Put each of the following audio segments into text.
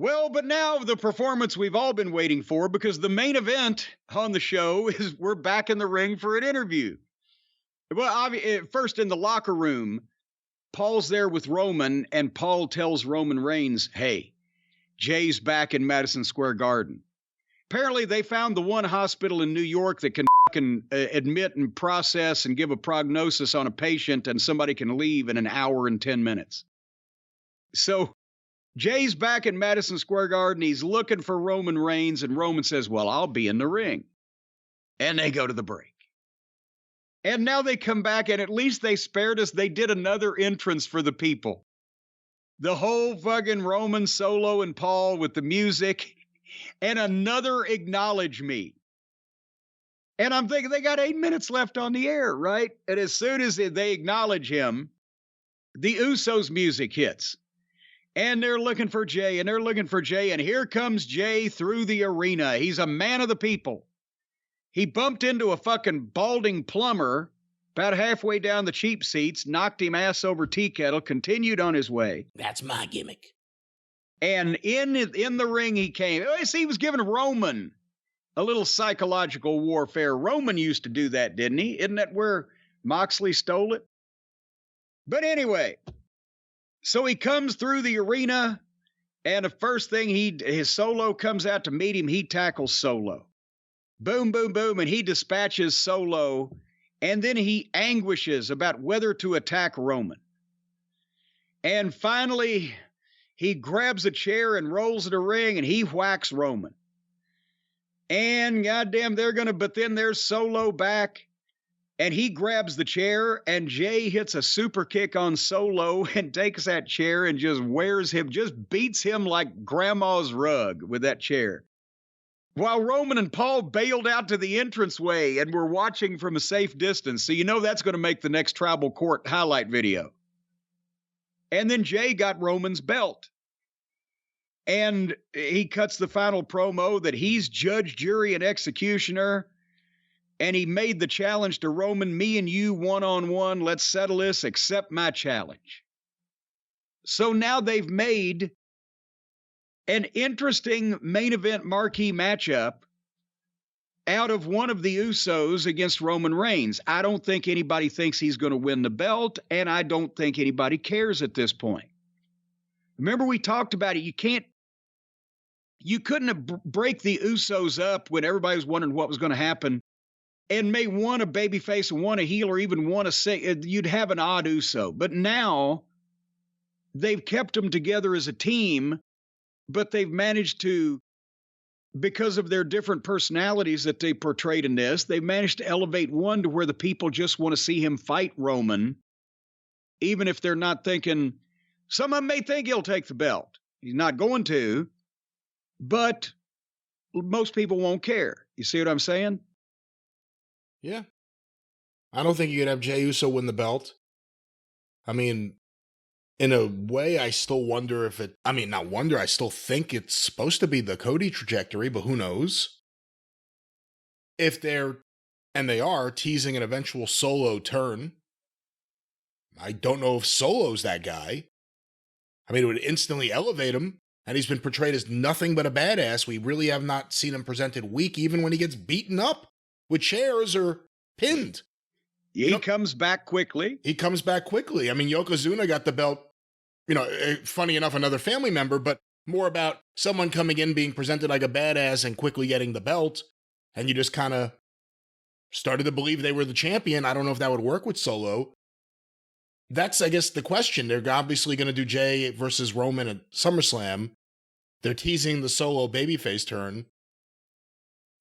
Well, but now the performance we've all been waiting for, because the main event on the show is we're back in the ring for an interview. Well, first in the locker room, Paul's there with Roman, and Paul tells Roman Reigns, hey, Jey's back in Madison Square Garden. Apparently, they found the one hospital in New York that can admit and process and give a prognosis on a patient, and somebody can leave in an hour and 10 minutes. So Jey's back in Madison Square Garden. He's looking for Roman Reigns, and Roman says, well, I'll be in the ring. And they go to the break. And now they come back, and at least they spared us. They did another entrance for the people. The whole fucking Roman, Solo, and Paul with the music, and another acknowledge me. And I'm thinking they got 8 minutes left on the air, right? And as soon as they acknowledge him, the Usos music hits. And they're looking for Jey, and they're looking for Jey, and here comes Jey through the arena. He's a man of the people. He bumped into a fucking balding plumber about halfway down the cheap seats, knocked him ass over tea kettle, continued on his way. That's my gimmick. And in the ring he came. See, he was giving Roman a little psychological warfare. Roman used to do that, didn't he? Isn't that where Moxley stole it? But anyway, so he comes through the arena, and the first thing his Solo comes out to meet him, he tackles Solo. Boom, boom, boom, and he dispatches Solo, and then he anguishes about whether to attack Roman. And finally, he grabs a chair and rolls in the ring, and he whacks Roman. And goddamn, but then there's Solo back, and he grabs the chair, and Jey hits a super kick on Solo and takes that chair and just beats him like grandma's rug with that chair. While Roman and Paul bailed out to the entranceway and were watching from a safe distance. So you know that's going to make the next tribal court highlight video. And then Jey got Roman's belt. And he cuts the final promo that he's judge, jury, and executioner. And he made the challenge to Roman, me and you one-on-one. Let's settle this, accept my challenge. So now they've made an interesting main event marquee matchup out of one of the Usos against Roman Reigns. I don't think anybody thinks he's going to win the belt, and I don't think anybody cares at this point. Remember, we talked about it. You couldn't break the Usos up when everybody was wondering what was going to happen and make one a babyface and one a heel, or even one you'd have an odd Uso. But now they've kept them together as a team, but they've managed to, because of their different personalities that they portrayed in this, they've managed to elevate one to where the people just want to see him fight Roman, even if they're not thinking. Some of them may think he'll take the belt. He's not going to, but most people won't care. You see what I'm saying? Yeah. I don't think you could have Jey Uso win the belt. I mean, in a way, I still wonder if I still think it's supposed to be the Cody trajectory, but who knows? If they are teasing an eventual Solo turn. I don't know if Solo's that guy. I mean, it would instantly elevate him, and he's been portrayed as nothing but a badass. We really have not seen him presented weak, even when he gets beaten up with chairs or pinned. He comes back quickly. I mean, Yokozuna got the belt, funny enough, another family member, but more about someone coming in, being presented like a badass and quickly getting the belt. And you just kind of started to believe they were the champion. I don't know if that would work with Solo. That's, I guess, the question. They're obviously going to do Jey versus Roman at SummerSlam. They're teasing the Solo babyface turn.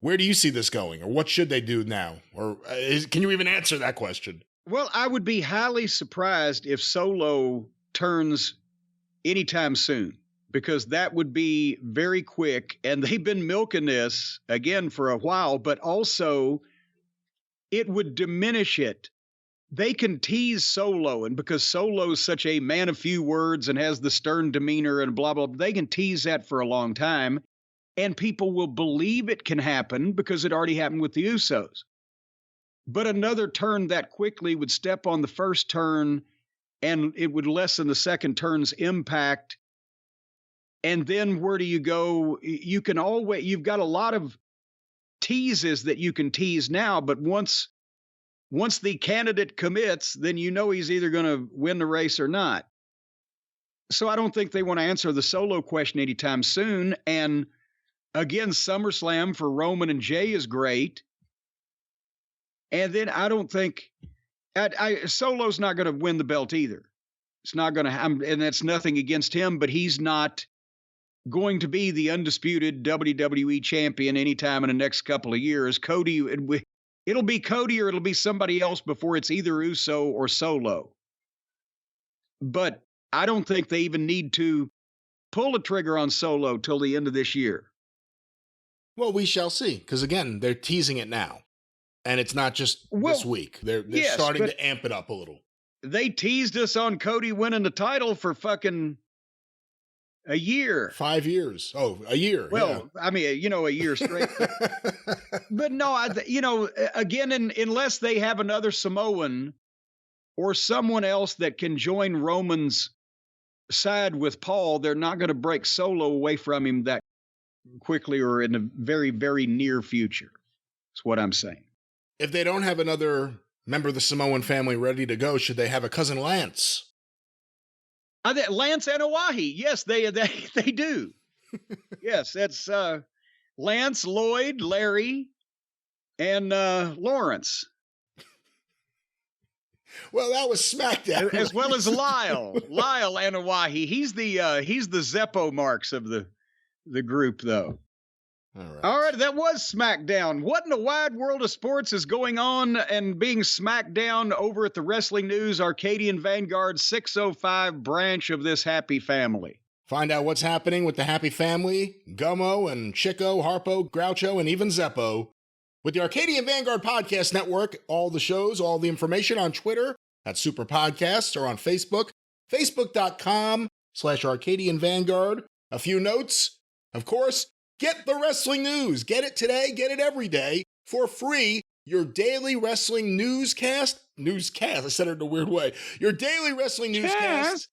Where do you see this going? Or what should they do now? Or can you even answer that question? Well, I would be highly surprised if Solo turns anytime soon, because that would be very quick. And they've been milking this, again, for a while, but also it would diminish it. They can tease Solo, and because Solo's such a man of few words and has the stern demeanor and blah, blah, blah, they can tease that for a long time. And people will believe it can happen because it already happened with the Usos. But another turn that quickly would step on the first turn, and it would lessen the second turn's impact. And then where do you go? You've got a lot of teases that you can tease now, but once the candidate commits, then you know he's either going to win the race or not. So I don't think they want to answer the Solo question anytime soon. And again, SummerSlam for Roman and Jey is great. And then I don't think Solo's not going to win the belt either. It's not going to, and that's nothing against him, but he's not going to be the undisputed WWE champion anytime in the next couple of years. Cody, it'll be Cody or it'll be somebody else before it's either Uso or Solo. But I don't think they even need to pull the trigger on Solo till the end of this year. Well, we shall see, because again, they're teasing it now. And it's not just this week. They're starting to amp it up a little. They teased us on Cody winning the title for fucking a year. 5 years. Oh, a year. Well, yeah. I mean, a year straight. But no, again, unless they have another Samoan or someone else that can join Roman's side with Paul, they're not going to break Solo away from him that quickly or in the very, very near future. That's what I'm saying. If they don't have another member of the Samoan family ready to go, should they have a cousin Lance? Lance and Oahi. Yes, they do. Yes, that's Lance, Lloyd, Larry, and Lawrence. Well, that was SmackDown. As well as Lyle and Oahi. He's the Zeppo Marks of the group, though. All right, that was SmackDown. What in the wide world of sports is going on and being smacked down over at the Wrestling News Arcadian Vanguard 605 branch of this happy family? Find out what's happening with the happy family, Gummo and Chico, Harpo, Groucho, and even Zeppo. With the Arcadian Vanguard Podcast Network, all the shows, all the information on Twitter at Superpodcast or on Facebook, facebook.com/Arcadian Vanguard. A few notes, of course. Get the wrestling news. Get it today. Get it every day for free. Your daily wrestling newscast. I said it in a weird way. Your daily wrestling newscast.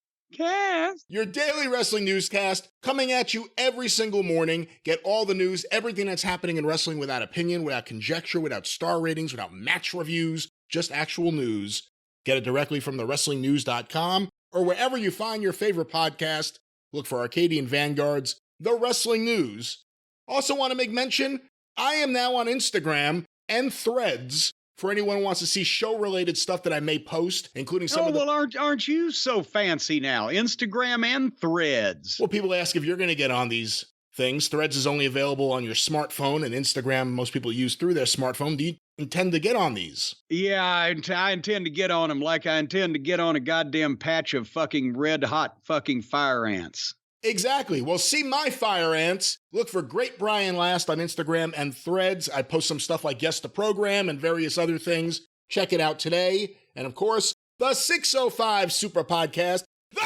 Your daily wrestling newscast coming at you every single morning. Get all the news, everything that's happening in wrestling without opinion, without conjecture, without star ratings, without match reviews, just actual news. Get it directly from thewrestlingnews.com or wherever you find your favorite podcast. Look for Arcadian Vanguard's The Wrestling News. Also want to make mention, I am now on Instagram and Threads for anyone who wants to see show-related stuff that I may post, including some of the... well, aren't you so fancy now? Instagram and Threads. Well, people ask if you're going to get on these things. Threads is only available on your smartphone, and Instagram most people use through their smartphone. Do you intend to get on these? Yeah, I intend to get on them like I intend to get on a goddamn patch of fucking red-hot fucking fire ants. Exactly. Well, see my fire ants. Look for Great Brian Last on Instagram and Threads. I post some stuff like Guess the Program and various other things. Check it out today. And of course, the 605 Super Podcast, The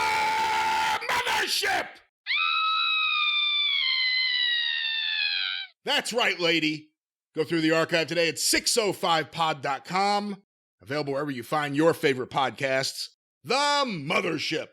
Mothership! That's right, lady. Go through the archive today at 605pod.com. Available wherever you find your favorite podcasts. The Mothership.